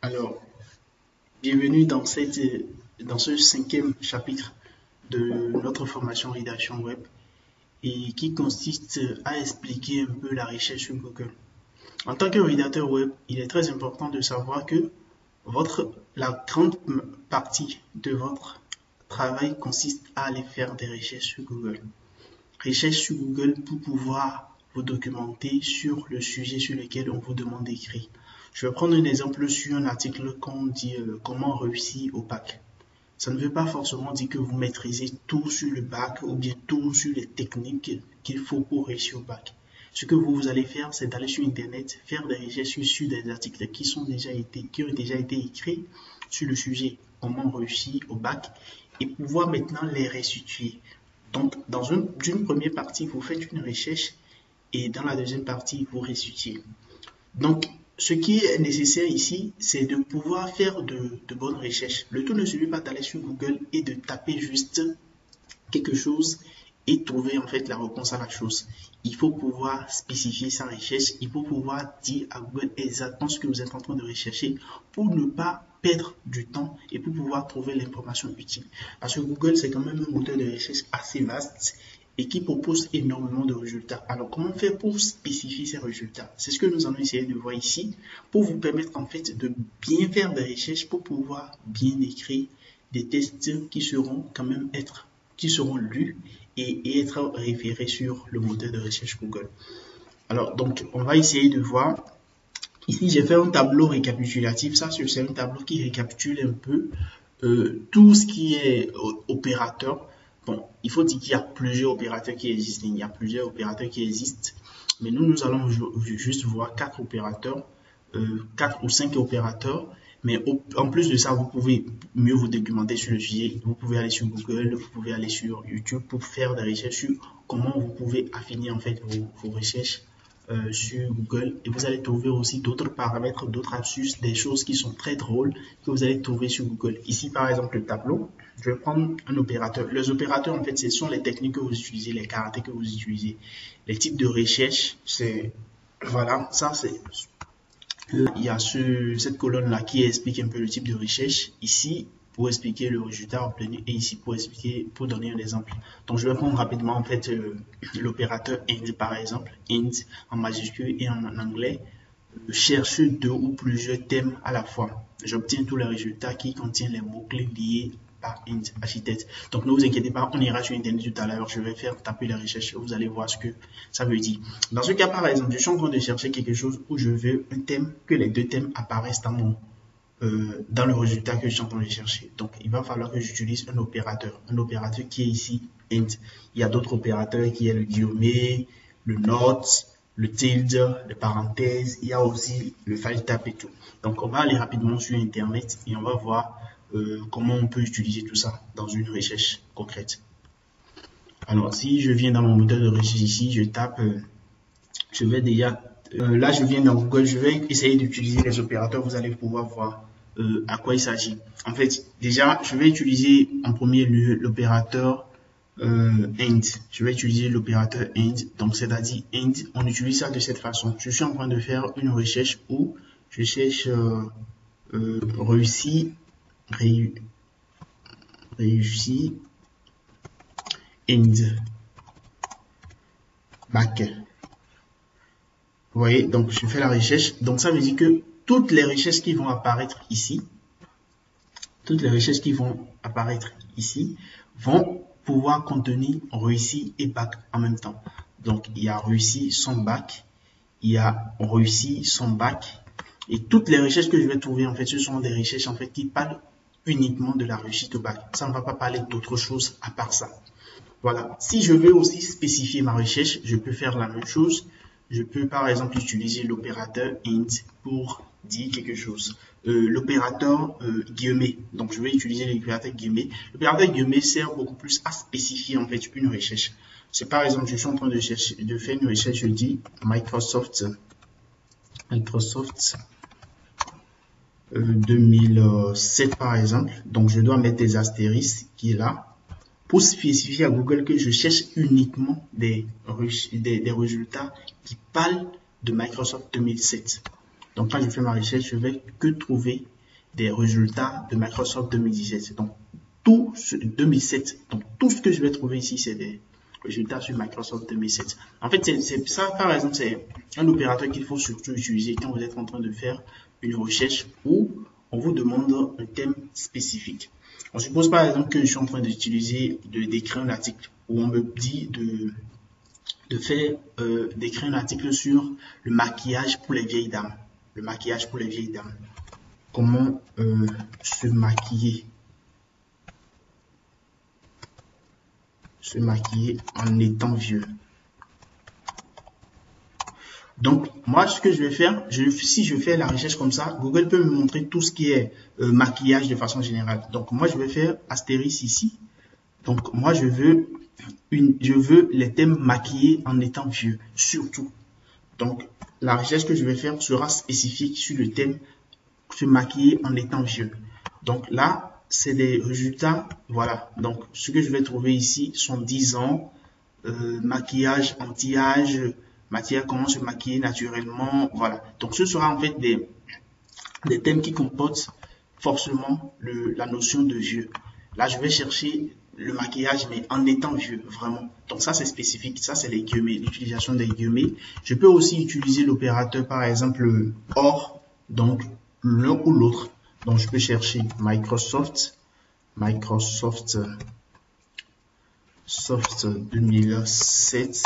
Alors, bienvenue dans ce cinquième chapitre de notre formation rédaction web et qui consiste à expliquer un peu la recherche sur Google. En tant que rédacteur web, il est très important de savoir que la grande partie de votre travail consiste à aller faire des recherches sur Google. Recherche sur Google pour pouvoir vous documenter sur le sujet sur lequel on vous demande d'écrire. Je vais prendre un exemple sur un article qu'on dit comment réussir au bac. Ça ne veut pas forcément dire que vous maîtrisez tout sur le bac ou bien tout sur les techniques qu'il faut pour réussir au bac. Ce que vous allez faire, c'est d'aller sur Internet, faire des recherches sur des articles qui ont déjà été écrits sur le sujet comment réussir au bac et pouvoir maintenant les restituer. Donc, dans une première partie, vous faites une recherche et dans la deuxième partie, vous restituez. Donc, ce qui est nécessaire ici, c'est de pouvoir faire de bonnes recherches. Le tout ne suffit pas d'aller sur Google et de taper juste quelque chose et trouver en fait la réponse à la chose. Il faut pouvoir spécifier sa recherche, il faut pouvoir dire à Google exactement ce que vous êtes en train de rechercher pour ne pas perdre du temps et pour pouvoir trouver l'information utile. Parce que Google, c'est quand même un moteur de recherche assez vaste et qui propose énormément de résultats. Alors, comment faire pour spécifier ces résultats? C'est ce que nous allons essayer de voir ici pour vous permettre en fait de bien faire des recherches pour pouvoir bien écrire des tests qui seront quand même lus et être référés sur le moteur de recherche Google. Alors, donc, on va essayer de voir. Ici, j'ai fait un tableau récapitulatif. Ça, c'est un tableau qui récapitule un peu tout ce qui est opérateur. Bon, il faut dire qu'il y a plusieurs opérateurs qui existent. Mais nous allons juste voir 4 opérateurs, 4 ou 5 opérateurs. Mais en plus de ça, vous pouvez mieux vous documenter sur le sujet. Vous pouvez aller sur Google, vous pouvez aller sur YouTube pour faire des recherches sur comment vous pouvez affiner en fait vos recherches sur Google. Et vous allez trouver aussi d'autres paramètres, d'autres astuces, des choses qui sont très drôles que vous allez trouver sur Google. Ici, par exemple, le tableau. Je vais prendre un opérateur. Les opérateurs, en fait, ce sont les techniques que vous utilisez, les caractères que vous utilisez. Les types de recherche, c'est... Voilà, ça c'est... Il y a cette colonne-là qui explique un peu le type de recherche. Ici, pour expliquer le résultat obtenu et ici pour donner un exemple. Donc, je vais prendre rapidement en fait l'opérateur IND par exemple. IND en majuscule et en anglais cherche 2 ou plusieurs thèmes à la fois. J'obtiens tous les résultats qui contiennent les mots-clés liés par IND architecte. Donc, ne vous inquiétez pas, on ira sur Internet tout à l'heure. Je vais faire taper la recherche. Vous allez voir ce que ça veut dire. Dans ce cas, par exemple, je suis en train de chercher quelque chose où je veux un thème, que les deux thèmes apparaissent dans le résultat que je suis en train de chercher. Donc, il va falloir que j'utilise un opérateur qui est ici IND. Il y a d'autres opérateurs qui est le guillemet, le note, le tilde, les parenthèses. Il y a aussi le file tab et tout. Donc, on va aller rapidement sur Internet et on va voir comment on peut utiliser tout ça dans une recherche concrète. Alors, si je viens dans mon moteur de recherche ici, je tape, je vais déjà, là je viens dans Google, je vais essayer d'utiliser les opérateurs, vous allez pouvoir voir à quoi il s'agit. En fait, déjà, je vais utiliser en premier lieu l'opérateur AND. Je vais utiliser l'opérateur AND, donc c'est-à-dire AND, on utilise ça de cette façon. Je suis en train de faire une recherche où je cherche réussi AND back. Vous voyez, donc je fais la recherche. Donc ça veut dire que toutes les recherches qui vont apparaître ici, vont pouvoir contenir réussi et bac en même temps. Donc il y a réussi son bac, il y a réussi son bac, et toutes les recherches que je vais trouver en fait, ce sont des recherches en fait qui parlent uniquement de la réussite au bac. Ça ne va pas parler d'autre chose à part ça. Voilà. Si je veux aussi spécifier ma recherche, je peux faire la même chose. Je peux par exemple utiliser l'opérateur int pour dire quelque chose. L'opérateur guillemet. Donc je vais utiliser l'opérateur guillemet. L'opérateur guillemet sert beaucoup plus à spécifier en fait une recherche. C'est par exemple, je suis en train de faire une recherche, je dis Microsoft 2007 par exemple. Donc je dois mettre des astérisques qui est là pour spécifier à Google que je cherche uniquement des résultats qui parlent de Microsoft 2007. Donc, quand je fais ma recherche, je vais que trouver des résultats de Microsoft 2017. Donc, 2007. Donc, tout ce que je vais trouver ici, c'est des résultats sur Microsoft 2007. En fait, c'est ça, par exemple, c'est un opérateur qu'il faut surtout utiliser quand vous êtes en train de faire une recherche où on vous demande un thème spécifique. On suppose par exemple que je suis en train d'écrire un article où on me dit d'écrire un article sur le maquillage pour les vieilles dames. Le maquillage pour les vieilles dames. Comment se maquiller en étant vieux. Donc, moi, ce que je vais faire, si je fais la recherche comme ça, Google peut me montrer tout ce qui est maquillage de façon générale. Donc, moi, je vais faire astérisque ici. Donc, moi, je veux les thèmes maquillés en étant vieux, surtout. Donc, la recherche que je vais faire sera spécifique sur le thème se maquiller en étant vieux. Donc, là, c'est des résultats. Voilà. Donc, ce que je vais trouver ici sont 10 ans, maquillage anti-âge, matière, comment se maquiller naturellement, voilà. Donc, ce sera en fait des thèmes qui comportent forcément la notion de vieux. Là, je vais chercher le maquillage, mais en étant vieux, vraiment. Donc, ça, c'est spécifique. Ça, c'est les guillemets, l'utilisation des guillemets. Je peux aussi utiliser l'opérateur, par exemple, OR, donc l'un ou l'autre. Donc, je peux chercher Microsoft 2007.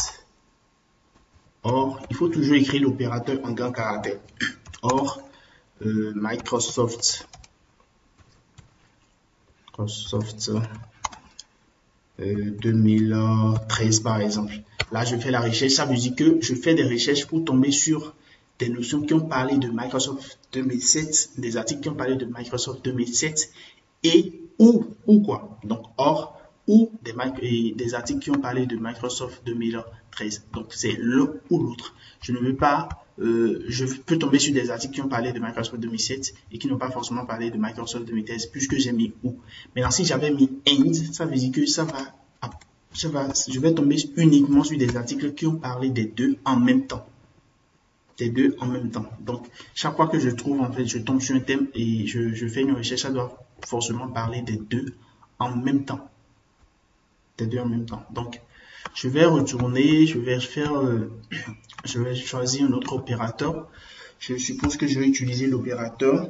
Or, il faut toujours écrire l'opérateur en grand caractère. Or, Microsoft 2013 par exemple. Là, je fais la recherche. Ça veut dire que je fais des recherches pour tomber sur des notions qui ont parlé de Microsoft 2007, des articles qui ont parlé de Microsoft 2007 et ou quoi. Donc, or, ou des articles qui ont parlé de Microsoft 2013. Donc, c'est l'un ou l'autre. Je ne veux pas, je peux tomber sur des articles qui ont parlé de Microsoft 2007 et qui n'ont pas forcément parlé de Microsoft 2013 puisque j'ai mis ou. Maintenant, si j'avais mis and, ça veut dire que je vais tomber uniquement sur des articles qui ont parlé des deux en même temps. Des deux en même temps. Donc, chaque fois que je trouve, en fait, je tombe sur un thème et je fais une recherche, ça doit forcément parler des deux en même temps. Des deux en même temps. Donc, je vais retourner, je vais choisir un autre opérateur. Je suppose que je vais utiliser l'opérateur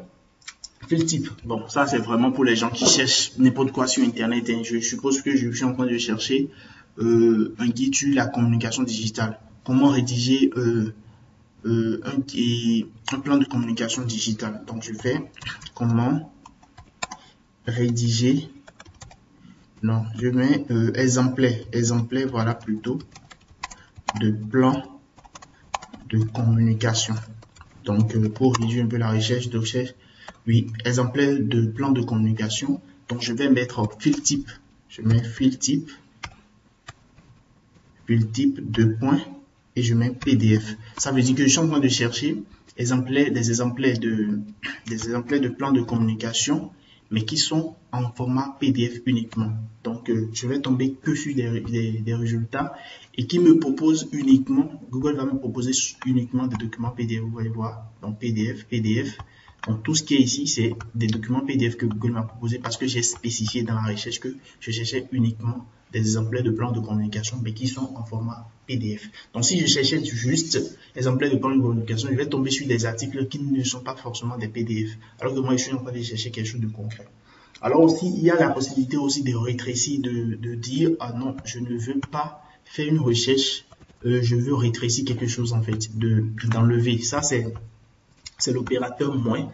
field type. Bon, ça c'est vraiment pour les gens qui cherchent n'importe quoi sur Internet. Hein. Je suppose que je suis en train de chercher un guide sur la communication digitale. Comment rédiger un plan de communication digitale. Donc, je fais comment rédiger. Non, je mets exemplaire, voilà plutôt, de plan de communication. Donc, pour réduire un peu la recherche, oui, exemplaire de plan de communication. Donc, je vais mettre field type. Je mets field type 2 points et je mets PDF. Ça veut dire que je suis en train de chercher des exemplaires de plan de communication, mais qui sont en format PDF uniquement. Donc, je vais tomber que sur des résultats et qui me proposent uniquement, Google va me proposer uniquement des documents PDF, vous allez voir. Donc, PDF. Donc, tout ce qui est ici, c'est des documents PDF que Google m'a proposé parce que j'ai spécifié dans la recherche que je cherchais uniquement des exemplaires de plans de communication, mais qui sont en format PDF. Donc, si je cherchais juste exemplaires de plans de communication, je vais tomber sur des articles qui ne sont pas forcément des PDF, alors que moi, je suis en train de chercher quelque chose de concret. Alors aussi, il y a la possibilité aussi de rétrécir, de dire, ah non, je ne veux pas faire une recherche, je veux rétrécir quelque chose en fait, d'enlever. Ça, c'est l'opérateur moins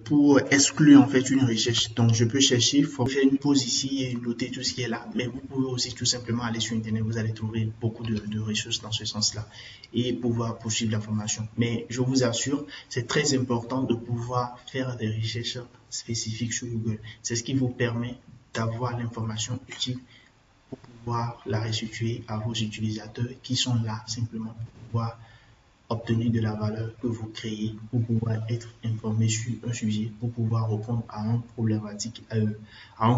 pour exclure en fait une recherche. Donc, je peux chercher, il faut faire une pause ici et noter tout ce qui est là. Mais vous pouvez aussi tout simplement aller sur Internet, vous allez trouver beaucoup de ressources dans ce sens-là et pouvoir poursuivre la formation. Mais je vous assure, c'est très important de pouvoir faire des recherches spécifiques sur Google. C'est ce qui vous permet d'avoir l'information utile pour pouvoir la restituer à vos utilisateurs qui sont là simplement pour pouvoir obtenir de la valeur que vous créez, pour pouvoir être informé sur un sujet, pour pouvoir répondre à un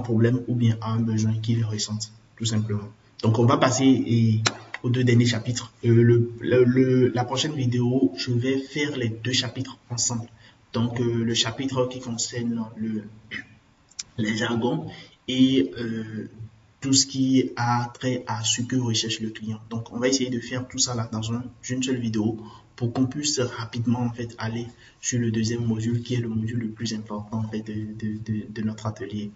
problème ou bien à un besoin qu'ils ressentent, tout simplement. Donc, on va passer aux 2 derniers chapitres. La prochaine vidéo, je vais faire les 2 chapitres ensemble. Donc, le chapitre qui concerne les jargons et tout ce qui a trait à ce que recherche le client. Donc, on va essayer de faire tout ça là dans une seule vidéo pour qu'on puisse rapidement en fait aller sur le deuxième module qui est le module le plus important en fait de notre atelier.